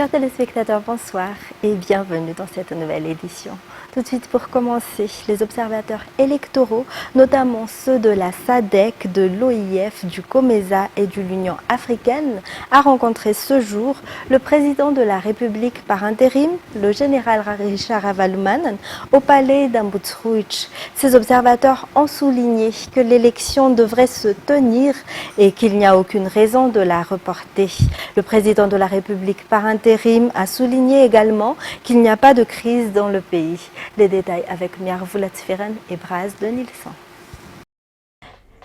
Chers téléspectateurs, bonsoir et bienvenue dans cette nouvelle édition. Tout de suite pour commencer, les observateurs électoraux, notamment ceux de la SADC, de l'OIF, du COMESA et de l'Union africaine, a rencontré ce jour le président de la République par intérim, le général Richard Ravalomanane, au palais d'Ambotsrouitch. Ces observateurs ont souligné que l'élection devrait se tenir et qu'il n'y a aucune raison de la reporter. Le président de la République par intérim a souligné également qu'il n'y a pas de crise dans le pays. Les détails avec Miarvoulat Sferen et Braz de Nilsson.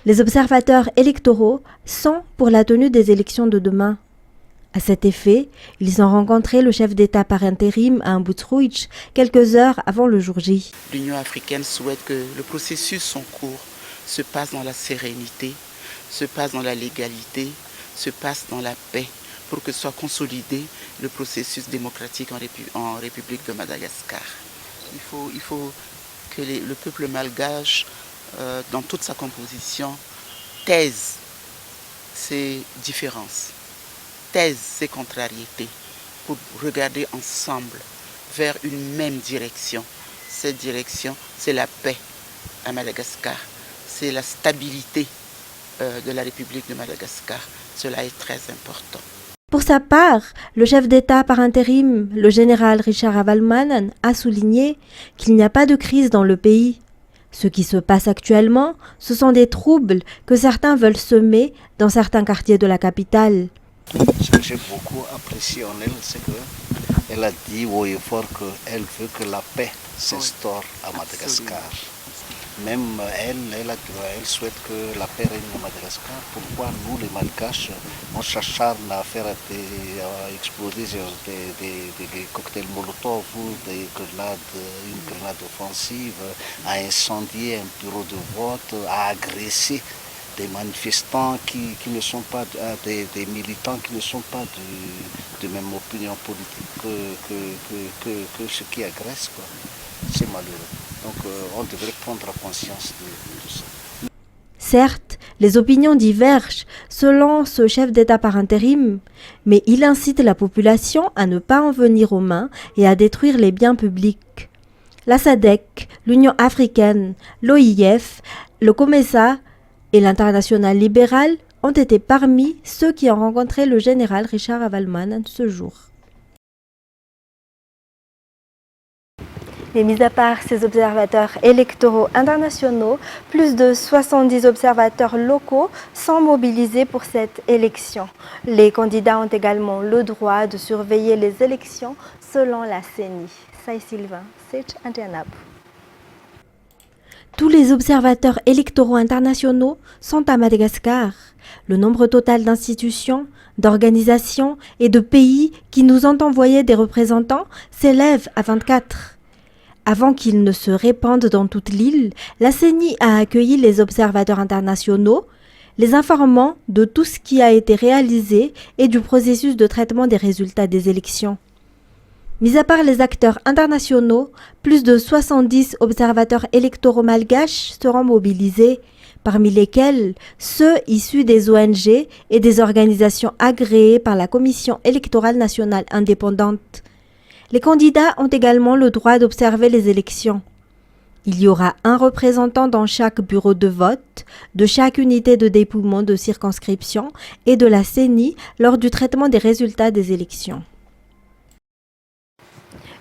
Les observateurs électoraux sont pour la tenue des élections de demain. À cet effet, ils ont rencontré le chef d'État par intérim à Ambotsrouitch quelques heures avant le jour J. L'Union africaine souhaite que le processus en cours se passe dans la sérénité, se passe dans la légalité, se passe dans la paix, pour que soit consolidé le processus démocratique en République de Madagascar. Il faut que le peuple malgache, dans toute sa composition, taise ses différences, taise ses contrariétés, pour regarder ensemble vers une même direction. Cette direction, c'est la paix à Madagascar, c'est la stabilité de la République de Madagascar. Cela est très important. Pour sa part, le chef d'État par intérim, le général Richard Ravalomanane, a souligné qu'il n'y a pas de crise dans le pays. Ce qui se passe actuellement, ce sont des troubles que certains veulent semer dans certains quartiers de la capitale. Ce que j'ai beaucoup apprécié en elle, c'est qu'elle a dit haut et fort qu'elle veut que la paix s'instaure à Madagascar. Même elle souhaite que la paix règne à Madagascar. Pourquoi nous, les Malgaches, on s'acharne à faire exploser des cocktails Molotov ou une grenade offensive, à incendier un bureau de vote, à agresser des manifestants qui ne sont pas des militants qui ne sont pas de même opinion politique que ceux qui agressent, quoi. C'est malheureux. Donc on devrait prendre conscience de ça. Certes, les opinions divergent selon ce chef d'État par intérim, mais il incite la population à ne pas en venir aux mains et à détruire les biens publics. La SADC, l'Union africaine, l'OIF, le COMESA et l'Internationale libérale ont été parmi ceux qui ont rencontré le général Richard Ravalomanane ce jour. Et mis à part ces observateurs électoraux internationaux, plus de 70 observateurs locaux sont mobilisés pour cette élection. Les candidats ont également le droit de surveiller les élections selon la CENI. Sai Sylvain, Sech Indianap. Tous les observateurs électoraux internationaux sont à Madagascar. Le nombre total d'institutions, d'organisations et de pays qui nous ont envoyé des représentants s'élève à 24. Avant qu'ils ne se répandent dans toute l'île, la CENI a accueilli les observateurs internationaux, les informant de tout ce qui a été réalisé et du processus de traitement des résultats des élections. Mis à part les acteurs internationaux, plus de 70 observateurs électoraux malgaches seront mobilisés, parmi lesquels ceux issus des ONG et des organisations agréées par la Commission électorale nationale indépendante. Les candidats ont également le droit d'observer les élections. Il y aura un représentant dans chaque bureau de vote, de chaque unité de dépouillement de circonscription et de la CENI lors du traitement des résultats des élections.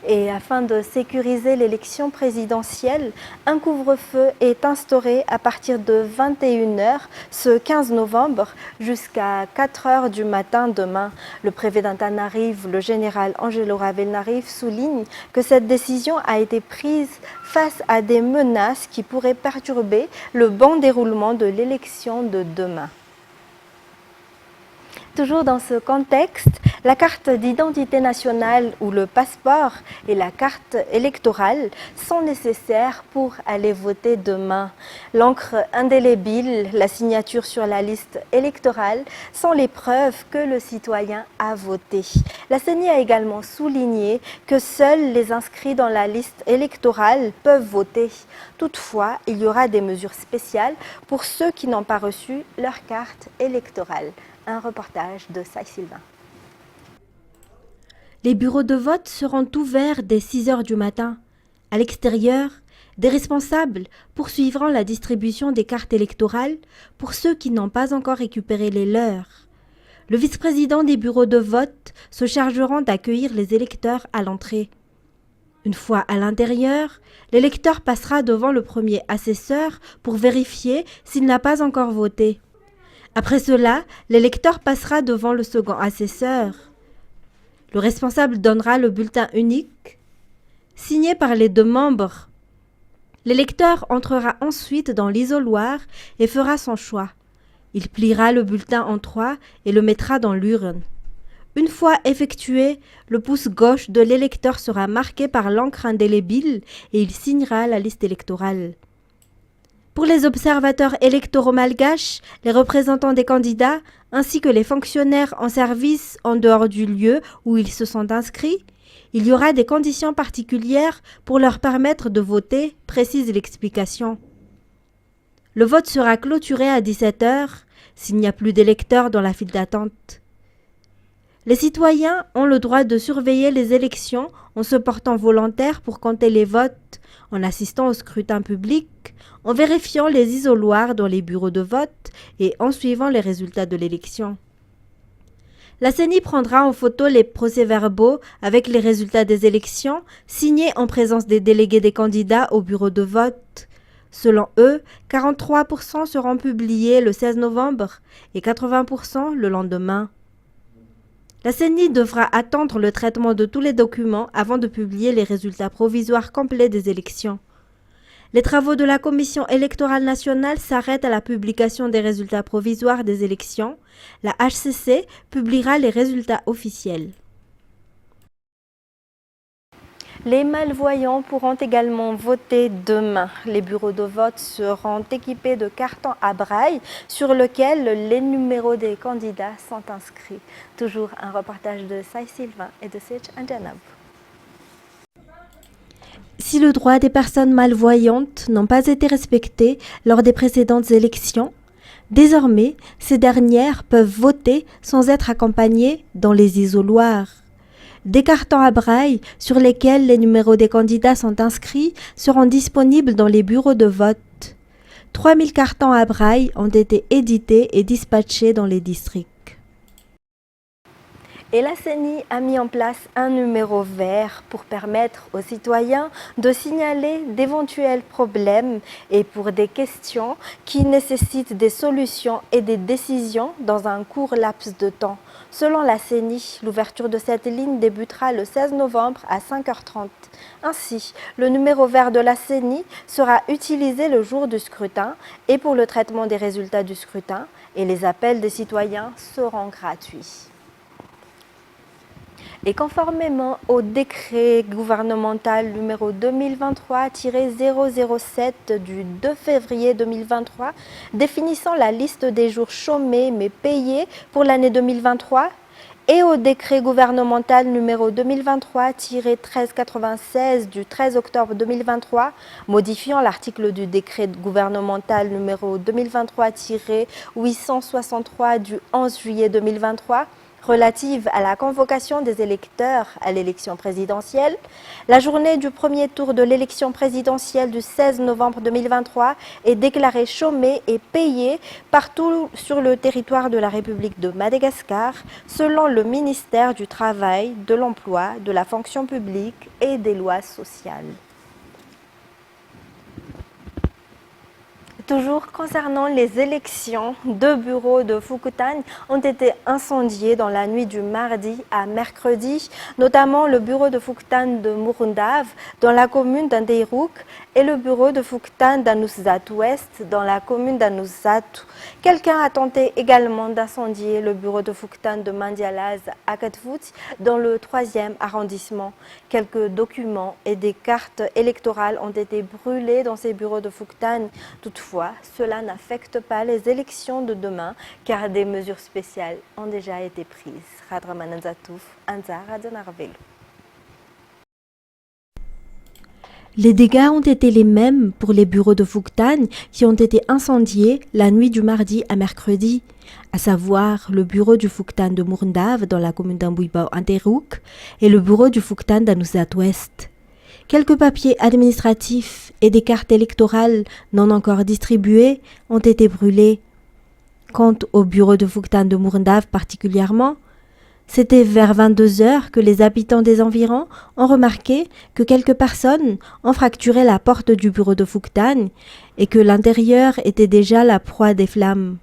Et afin de sécuriser l'élection présidentielle, un couvre-feu est instauré à partir de 21h ce 15 novembre jusqu'à 4h du matin demain. Le préfet d'Antananarive, le général Angelo Ravelnarive, souligne que cette décision a été prise face à des menaces qui pourraient perturber le bon déroulement de l'élection de demain. Toujours dans ce contexte, la carte d'identité nationale ou le passeport et la carte électorale sont nécessaires pour aller voter demain. L'encre indélébile, la signature sur la liste électorale sont les preuves que le citoyen a voté. La CENI a également souligné que seuls les inscrits dans la liste électorale peuvent voter. Toutefois, il y aura des mesures spéciales pour ceux qui n'ont pas reçu leur carte électorale. Un reportage de Sai Sylvain. Les bureaux de vote seront ouverts dès 6 heures du matin. À l'extérieur, des responsables poursuivront la distribution des cartes électorales pour ceux qui n'ont pas encore récupéré les leurs. Le vice-président des bureaux de vote se chargeront d'accueillir les électeurs à l'entrée. Une fois à l'intérieur, l'électeur passera devant le premier assesseur pour vérifier s'il n'a pas encore voté. Après cela, l'électeur passera devant le second assesseur. Le responsable donnera le bulletin unique, signé par les 2 membres. L'électeur entrera ensuite dans l'isoloir et fera son choix. Il pliera le bulletin en 3 et le mettra dans l'urne. Une fois effectué, le pouce gauche de l'électeur sera marqué par l'encre indélébile et il signera la liste électorale. Pour les observateurs électoraux malgaches, les représentants des candidats, ainsi que les fonctionnaires en service en dehors du lieu où ils se sont inscrits, il y aura des conditions particulières pour leur permettre de voter, précise l'explication. Le vote sera clôturé à 17 heures s'il n'y a plus d'électeurs dans la file d'attente. Les citoyens ont le droit de surveiller les élections en se portant volontaires pour compter les votes, en assistant au scrutin public, en vérifiant les isoloirs dans les bureaux de vote et en suivant les résultats de l'élection. La CENI prendra en photo les procès-verbaux avec les résultats des élections, signés en présence des délégués des candidats au bureau de vote. Selon eux, 43% seront publiés le 16 novembre et 80% le lendemain. La CENI devra attendre le traitement de tous les documents avant de publier les résultats provisoires complets des élections. Les travaux de la Commission électorale nationale s'arrêtent à la publication des résultats provisoires des élections. La HCC publiera les résultats officiels. Les malvoyants pourront également voter demain. Les bureaux de vote seront équipés de cartons à braille sur lesquels les numéros des candidats sont inscrits. Toujours un reportage de Sai Sylvain et de Sech Anjanab. Si le droit des personnes malvoyantes n'ont pas été respectés lors des précédentes élections, désormais, ces dernières peuvent voter sans être accompagnées dans les isoloirs. Des cartons à braille sur lesquels les numéros des candidats sont inscrits seront disponibles dans les bureaux de vote. 3000 cartons à braille ont été édités et dispatchés dans les districts. Et la CENI a mis en place un numéro vert pour permettre aux citoyens de signaler d'éventuels problèmes et pour des questions qui nécessitent des solutions et des décisions dans un court laps de temps. Selon la CENI, l'ouverture de cette ligne débutera le 16 novembre à 5h30. Ainsi, le numéro vert de la CENI sera utilisé le jour du scrutin et pour le traitement des résultats du scrutin, et les appels des citoyens seront gratuits. Et conformément au décret gouvernemental numéro 2023-007 du 2 février 2023 définissant la liste des jours chômés mais payés pour l'année 2023 et au décret gouvernemental numéro 2023-1396 du 13 octobre 2023 modifiant l'article du décret gouvernemental numéro 2023-863 du 11 juillet 2023 relative à la convocation des électeurs à l'élection présidentielle, la journée du premier tour de l'élection présidentielle du 16 novembre 2023 est déclarée chômée et payée partout sur le territoire de la République de Madagascar, selon le ministère du Travail, de l'Emploi, de la Fonction publique et des lois sociales. Toujours concernant les élections, 2 bureaux de Fukutane ont été incendiés dans la nuit du mardi à mercredi, notamment le bureau de Fukutane de Murundav dans la commune d'Andeiruk et le bureau de Fukutane d'Anusat Ouest dans la commune d'Anusat. Quelqu'un a tenté également d'incendier le bureau de Fukutane de Mandialaz à Katvuti dans le 3e arrondissement. Quelques documents et des cartes électorales ont été brûlés dans ces bureaux de Fukutane. Toutefois, cela n'affecte pas les élections de demain car des mesures spéciales ont déjà été prises. Les dégâts ont été les mêmes pour les bureaux de Fouktane qui ont été incendiés la nuit du mardi à mercredi, à savoir le bureau du Fouktane de Mourndave dans la commune d'Ambouibao-Interouk et le bureau du Fouktane d'Anouzat-Ouest. Quelques papiers administratifs et des cartes électorales non encore distribuées ont été brûlés. Quant au bureau de Fouktane de Mourndave particulièrement, c'était vers 22 heures que les habitants des environs ont remarqué que quelques personnes ont fracturé la porte du bureau de Fouktane et que l'intérieur était déjà la proie des flammes.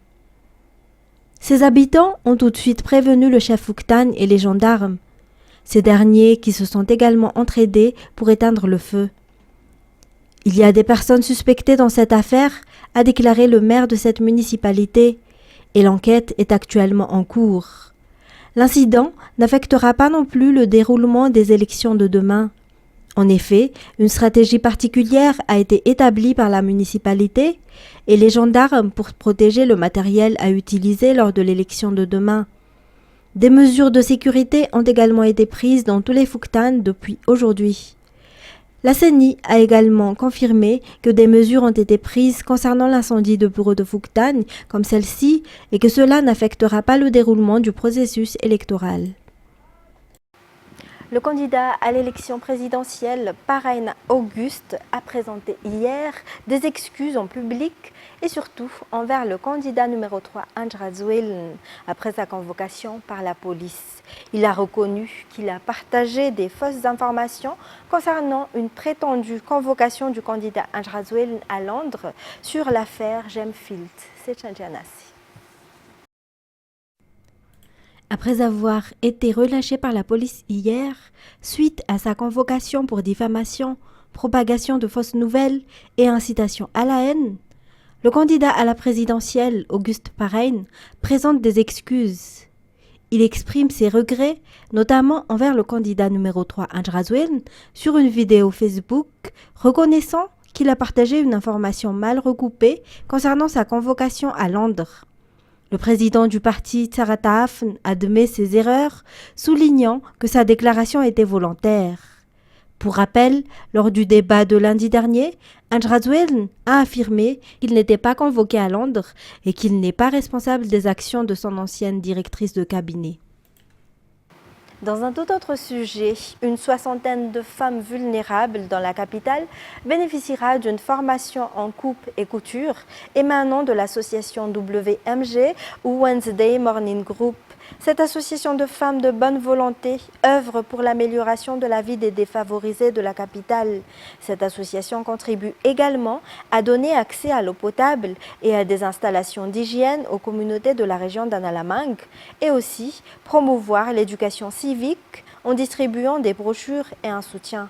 Ces habitants ont tout de suite prévenu le chef Fouktane et les gendarmes, ces derniers qui se sont également entraidés pour éteindre le feu. Il y a des personnes suspectées dans cette affaire, a déclaré le maire de cette municipalité, et l'enquête est actuellement en cours. L'incident n'affectera pas non plus le déroulement des élections de demain. En effet, une stratégie particulière a été établie par la municipalité et les gendarmes pour protéger le matériel à utiliser lors de l'élection de demain. Des mesures de sécurité ont également été prises dans tous les Fouktanes depuis aujourd'hui. La CENI a également confirmé que des mesures ont été prises concernant l'incendie de bureau de Fouktane comme celle-ci et que cela n'affectera pas le déroulement du processus électoral. Le candidat à l'élection présidentielle, Paraine Auguste, a présenté hier des excuses en public et surtout envers le candidat numéro 3, Andrazouel, après sa convocation par la police. Il a reconnu qu'il a partagé des fausses informations concernant une prétendue convocation du candidat Andrazouel à Londres sur l'affaire Gemfield. C'est Chanjanassi. Après avoir été relâché par la police hier, suite à sa convocation pour diffamation, propagation de fausses nouvelles et incitation à la haine, le candidat à la présidentielle, Auguste Paraine, présente des excuses. Il exprime ses regrets, notamment envers le candidat numéro 3, Andrazouel, sur une vidéo Facebook, reconnaissant qu'il a partagé une information mal recoupée concernant sa convocation à Londres. Le président du parti Tsarata Afn admet ses erreurs, soulignant que sa déclaration était volontaire. Pour rappel, lors du débat de lundi dernier, Andrazouel a affirmé qu'il n'était pas convoqué à Londres et qu'il n'est pas responsable des actions de son ancienne directrice de cabinet. Dans un tout autre sujet, une soixantaine de femmes vulnérables dans la capitale bénéficiera d'une formation en coupe et couture émanant de l'association WMG ou Wednesday Morning Group. Cette association de femmes de bonne volonté œuvre pour l'amélioration de la vie des défavorisés de la capitale. Cette association contribue également à donner accès à l'eau potable et à des installations d'hygiène aux communautés de la région d'Analamangue et aussi promouvoir l'éducation civique en distribuant des brochures et un soutien.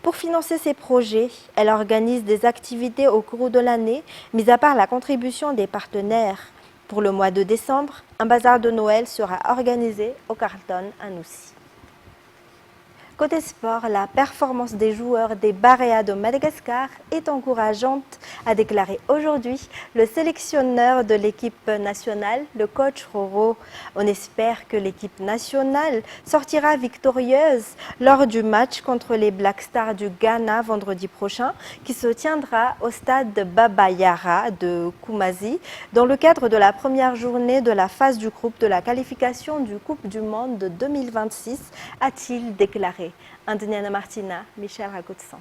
Pour financer ces projets, elle organise des activités au cours de l'année, mis à part la contribution des partenaires. Pour le mois de décembre, un bazar de Noël sera organisé au Carlton à Noussi. Côté sport, la performance des joueurs des Barea de Madagascar est encourageante, a déclaré aujourd'hui le sélectionneur de l'équipe nationale, le coach Roro. On espère que l'équipe nationale sortira victorieuse lors du match contre les Black Stars du Ghana vendredi prochain, qui se tiendra au stade de Baba Yara de Kumasi, dans le cadre de la première journée de la phase du groupe de la qualification du Coupe du Monde de 2026, a-t-il déclaré. Antoniana Martina, Michel Racoutsan.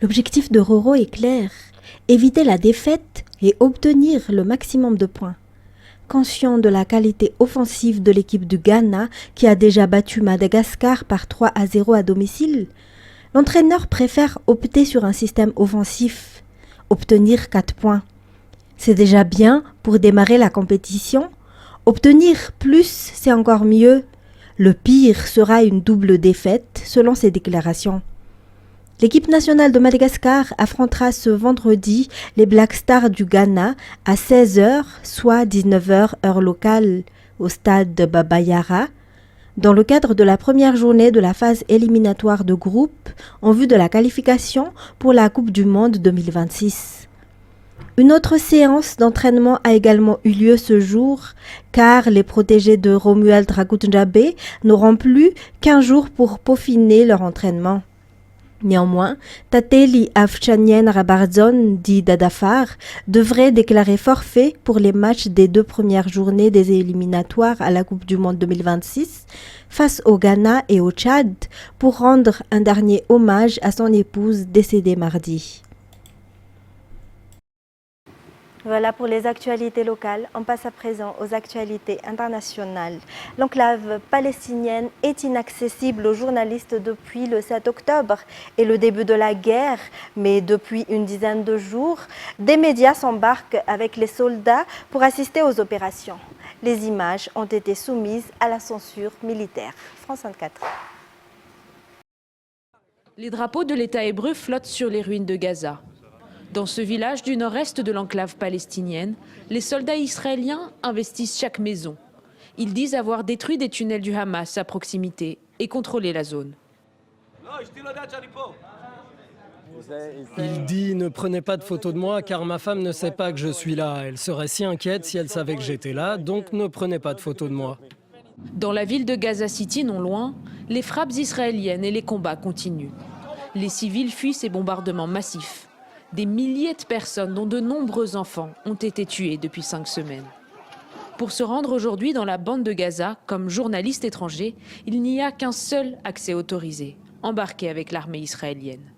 L'objectif de Roro est clair, éviter la défaite et obtenir le maximum de points. Conscient de la qualité offensive de l'équipe du Ghana qui a déjà battu Madagascar par 3-0 à domicile, l'entraîneur préfère opter sur un système offensif, obtenir 4 points. C'est déjà bien pour démarrer la compétition. Obtenir plus, c'est encore mieux. Le pire sera une double défaite, selon ses déclarations. L'équipe nationale de Madagascar affrontera ce vendredi les Black Stars du Ghana à 16h, soit 19h heure locale, au stade de Baba Yara, dans le cadre de la première journée de la phase éliminatoire de groupe en vue de la qualification pour la Coupe du Monde 2026. Une autre séance d'entraînement a également eu lieu ce jour, car les protégés de Romuald Rakutunjabe n'auront plus qu'1 jour pour peaufiner leur entraînement. Néanmoins, Tateli Afchanien Rabarzon, dit Dadafar, devrait déclarer forfait pour les matchs des 2 premières journées des éliminatoires à la Coupe du Monde 2026 face au Ghana et au Tchad pour rendre un dernier hommage à son épouse décédée mardi. Voilà pour les actualités locales. On passe à présent aux actualités internationales. L'enclave palestinienne est inaccessible aux journalistes depuis le 7 octobre et le début de la guerre. Mais depuis une dizaine de jours, des médias s'embarquent avec les soldats pour assister aux opérations. Les images ont été soumises à la censure militaire. France 24. Les drapeaux de l'État hébreu flottent sur les ruines de Gaza. Dans ce village du nord-est de l'enclave palestinienne, les soldats israéliens investissent chaque maison. Ils disent avoir détruit des tunnels du Hamas à proximité et contrôlé la zone. Il dit « Ne prenez pas de photos de moi car ma femme ne sait pas que je suis là. Elle serait si inquiète si elle savait que j'étais là, donc ne prenez pas de photos de moi. » Dans la ville de Gaza City, non loin, les frappes israéliennes et les combats continuent. Les civils fuient ces bombardements massifs. Des milliers de personnes, dont de nombreux enfants, ont été tués depuis 5 semaines. Pour se rendre aujourd'hui dans la bande de Gaza, comme journaliste étranger, il n'y a qu'un seul accès autorisé, embarqué avec l'armée israélienne.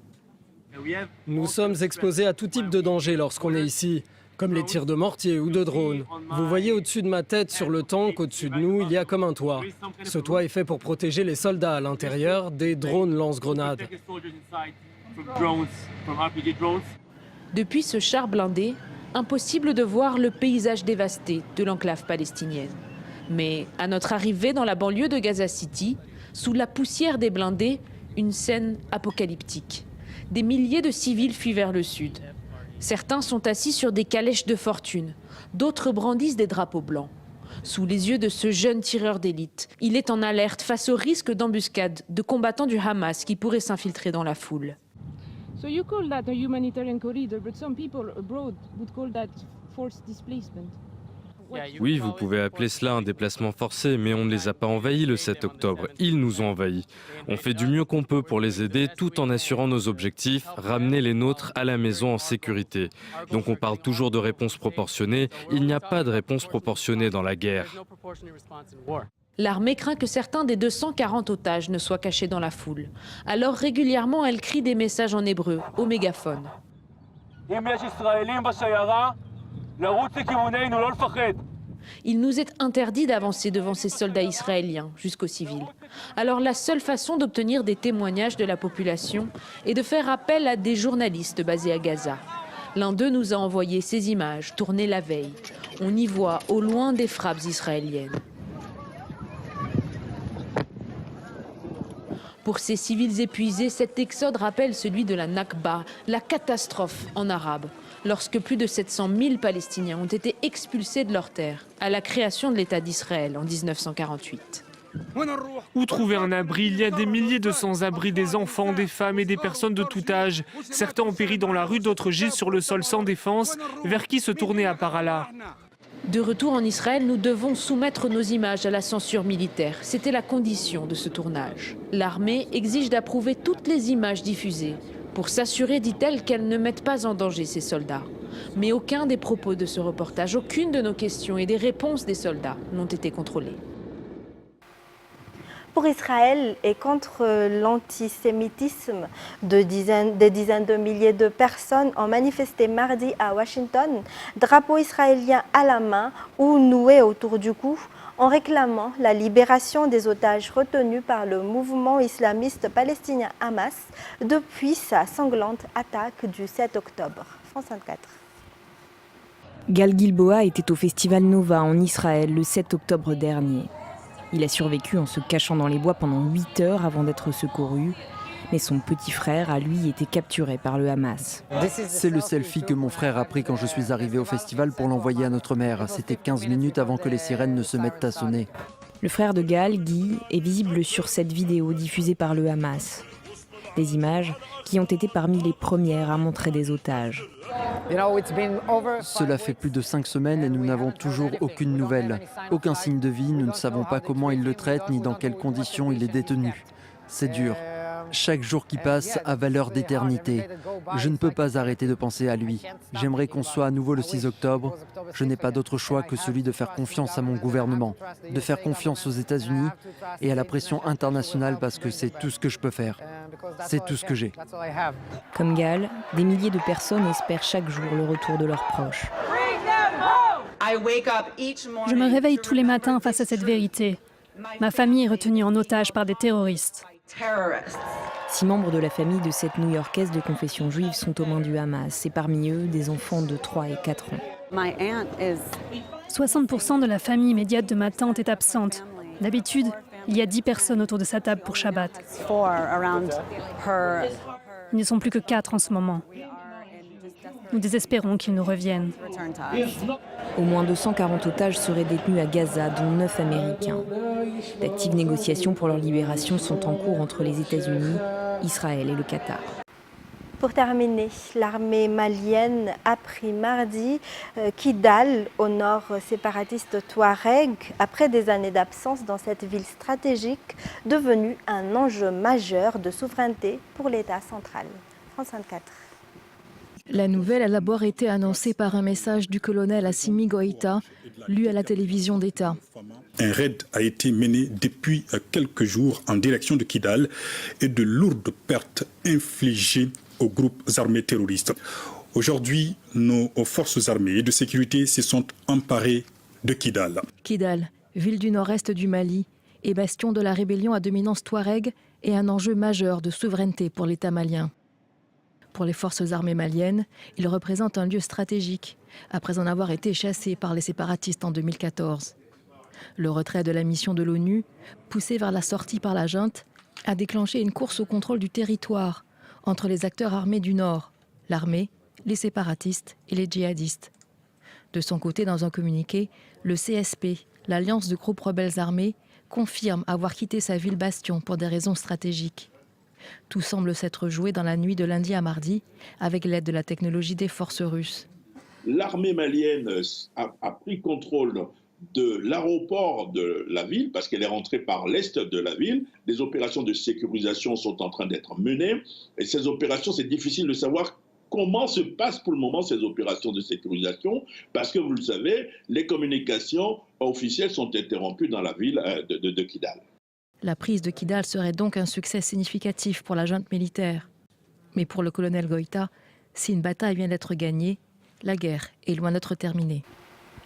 Nous sommes exposés à tout type de danger lorsqu'on est ici, comme les tirs de mortier ou de drones. Vous voyez au-dessus de ma tête, sur le tank, au-dessus de nous, il y a comme un toit. Ce toit est fait pour protéger les soldats à l'intérieur des drones lance-grenades. Depuis ce char blindé, impossible de voir le paysage dévasté de l'enclave palestinienne. Mais à notre arrivée dans la banlieue de Gaza City, sous la poussière des blindés, une scène apocalyptique. Des milliers de civils fuient vers le sud. Certains sont assis sur des calèches de fortune, d'autres brandissent des drapeaux blancs. Sous les yeux de ce jeune tireur d'élite, il est en alerte face au risque d'embuscade de combattants du Hamas qui pourraient s'infiltrer dans la foule. So you call that a humanitarian corridor, but some people abroad would call that forced displacement. Oui, vous pouvez appeler cela un déplacement forcé, mais on ne les a pas envahis le 7 octobre. Ils nous ont envahis. On fait du mieux qu'on peut pour les aider tout en assurant nos objectifs, ramener les nôtres à la maison en sécurité. Donc on parle toujours de réponse proportionnée. Il n'y a pas de réponse proportionnée dans la guerre. L'armée craint que certains des 240 otages ne soient cachés dans la foule. Alors régulièrement, elle crie des messages en hébreu, au mégaphone. Il nous est interdit d'avancer devant ces soldats israéliens, jusqu'aux civils. Alors la seule façon d'obtenir des témoignages de la population est de faire appel à des journalistes basés à Gaza. L'un d'eux nous a envoyé ces images, tournées la veille. On y voit au loin des frappes israéliennes. Pour ces civils épuisés, cet exode rappelle celui de la Nakba, la catastrophe en arabe, lorsque plus de 700 000 Palestiniens ont été expulsés de leurs terres à la création de l'État d'Israël en 1948. Où trouver un abri? Il y a des milliers de sans-abri, des enfants, des femmes et des personnes de tout âge. Certains ont péri dans la rue, d'autres gisent sur le sol sans défense. Vers qui se tourner à part Allah? De retour en Israël, nous devons soumettre nos images à la censure militaire. C'était la condition de ce tournage. L'armée exige d'approuver toutes les images diffusées, pour s'assurer, dit-elle, qu'elles ne mettent pas en danger ses soldats. Mais aucun des propos de ce reportage, aucune de nos questions et des réponses des soldats n'ont été contrôlées. Pour Israël et contre l'antisémitisme, des dizaines de milliers de personnes ont manifesté mardi à Washington, drapeau israélien à la main ou noué autour du cou, en réclamant la libération des otages retenus par le mouvement islamiste palestinien Hamas depuis sa sanglante attaque du 7 octobre. France 24. Gal Gilboa était au Festival Nova en Israël le 7 octobre dernier. Il a survécu en se cachant dans les bois pendant 8 heures avant d'être secouru. Mais son petit frère, à lui, était capturé par le Hamas. C'est le selfie que mon frère a pris quand je suis arrivé au festival pour l'envoyer à notre mère. C'était 15 minutes avant que les sirènes ne se mettent à sonner. Le frère de Gal, Guy, est visible sur cette vidéo diffusée par le Hamas. Des images qui ont été parmi les premières à montrer des otages. Cela fait plus de 5 semaines et nous n'avons toujours aucune nouvelle. Aucun signe de vie, nous ne savons pas comment ils le traitent ni dans quelles conditions il est détenu. C'est dur. Chaque jour qui passe a valeur d'éternité. Je ne peux pas arrêter de penser à lui. J'aimerais qu'on soit à nouveau le 6 octobre. Je n'ai pas d'autre choix que celui de faire confiance à mon gouvernement, de faire confiance aux États-Unis et à la pression internationale parce que c'est tout ce que je peux faire. C'est tout ce que j'ai. Comme Gal, des milliers de personnes espèrent chaque jour le retour de leurs proches. Je me réveille tous les matins face à cette vérité. Ma famille est retenue en otage par des terroristes. 6 membres de la famille de cette New-Yorkaise de confession juive sont aux mains du Hamas et parmi eux, des enfants de 3 et 4 ans. 60% de la famille immédiate de ma tante est absente. D'habitude, il y a 10 personnes autour de sa table pour Shabbat. Ils ne sont plus que 4 en ce moment. Nous désespérons qu'ils nous reviennent. Au moins 240 otages seraient détenus à Gaza, dont 9 Américains. D'actives négociations pour leur libération sont en cours entre les États-Unis, Israël et le Qatar. Pour terminer, l'armée malienne a pris mardi Kidal, au nord séparatiste Touareg, après des années d'absence dans cette ville stratégique, devenue un enjeu majeur de souveraineté pour l'État central. France 24. La nouvelle a d'abord été annoncée par un message du colonel Assimi Goïta, lu à la télévision d'État. Un raid a été mené depuis quelques jours en direction de Kidal et de lourdes pertes infligées aux groupes armés terroristes. Aujourd'hui, nos forces armées et de sécurité se sont emparées de Kidal. Kidal, ville du nord-est du Mali et bastion de la rébellion à dominance touareg, est un enjeu majeur de souveraineté pour l'État malien. Pour les forces armées maliennes, il représente un lieu stratégique, après en avoir été chassé par les séparatistes en 2014. Le retrait de la mission de l'ONU, poussé vers la sortie par la junte, a déclenché une course au contrôle du territoire entre les acteurs armés du Nord, l'armée, les séparatistes et les djihadistes. De son côté, dans un communiqué, le CSP, l'Alliance de groupes rebelles armés, confirme avoir quitté sa ville bastion pour des raisons stratégiques. Tout semble s'être joué dans la nuit de lundi à mardi, avec l'aide de la technologie des forces russes. L'armée malienne a pris contrôle de l'aéroport de la ville, parce qu'elle est rentrée par l'est de la ville. Des opérations de sécurisation sont en train d'être menées. Et ces opérations, c'est difficile de savoir comment se passent pour le moment ces opérations de sécurisation, parce que vous le savez, les communications officielles sont interrompues dans la ville de Kidal. La prise de Kidal serait donc un succès significatif pour la junte militaire. Mais pour le colonel Goïta, si une bataille vient d'être gagnée, la guerre est loin d'être terminée.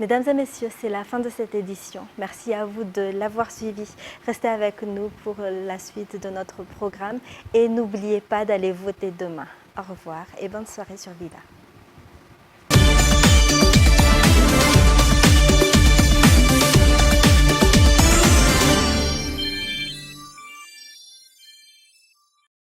Mesdames et messieurs, c'est la fin de cette édition. Merci à vous de l'avoir suivi. Restez avec nous pour la suite de notre programme et n'oubliez pas d'aller voter demain. Au revoir et bonne soirée sur Vida.